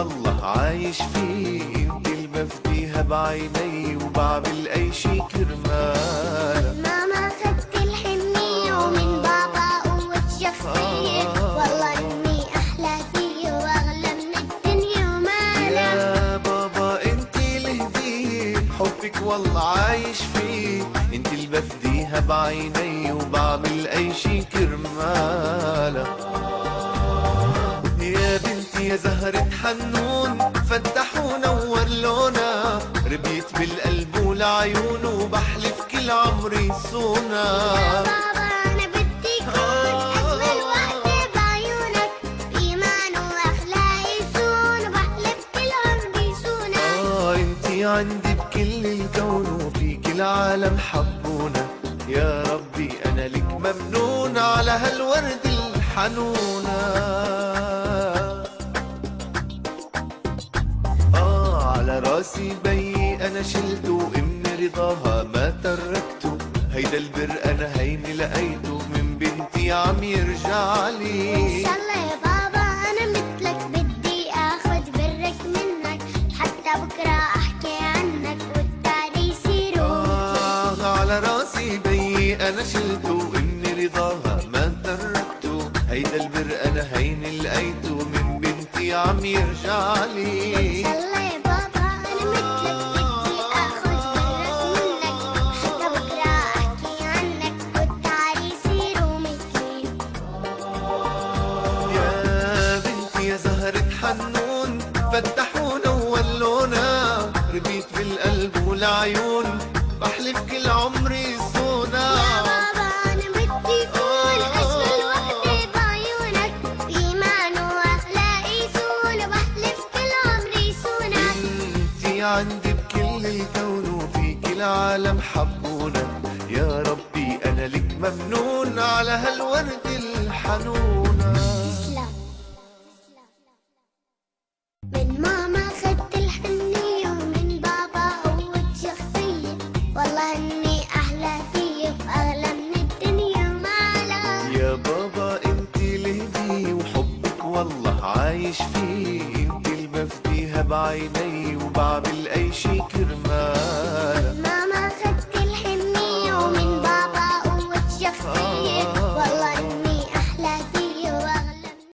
والله عايش فيه، انت اللي بفديها بعيني وبعمل اي شي كرمالك. ماما خدت الحنية ومن بابا قوة شخصية، والله اني احلى فيه واغلى من الدنيا ومالها. يا بابا انت الهدية، حبك والله عايش فيه، انت اللي بفديها بعيني وبعمل اي شي كرمالك. يا بنتي يا زهرة حنون، فتح ونور لونا، ربيت بالقلب والعيون وبحلف كل عمري صونا. يا بابا انا بدي كون اجمل وحدة بعيونك، ايمان واخلاق يسون وبحلف كل عمري صونك. انتي عندي بكل الكون وفيك العالم حبونا، يا ربي انا لك ممنون على هالورد الحنونة. على راسي بيي انا شلته، ومن رضاها ما تركته، هيدا البر انا هيني لقيته، من بنتي عم يرجع لي. ان شاء الله يا بابا انا مثلك، بدي اخذ برك منك، حتى بكره احكي عنك والتاريخ يصيروا. على راسي بيي انا شلته، ومن رضاها ما تركته، هيدا البر انا هيني لقيته، من بنتي عم يرجع لي. ان شاء الله يا بابا انا مثلك، بدي اخذ برك منك، حتى بكره احكي عنك والتاريخ يصيروا مثلي. يا بنتي يا زهرة حنون، فتح ونور لونا، ربيت بالقلب والعيون، بحلف كل عمري صونا. يا بابا أنا بدي كون أجمل وحدة بعيونك، إيمان وأخلاق يسون وبحلف كل عمري صونك. انتي عندي بكل الكون وفيك العالم حبونا، يا ربي أنا لك ممنون على هالورد الحنونة. تسلم. من ماما خدت الحنية ومن بابا قوة شخصية، والله إني أحلى فيه وأغلى من الدنيا ومالها. يا بابا انتي الهدية، وحبك والله عايش فيه، انتي اللي بفديها بعيني وبعمل اي شي كرمالك.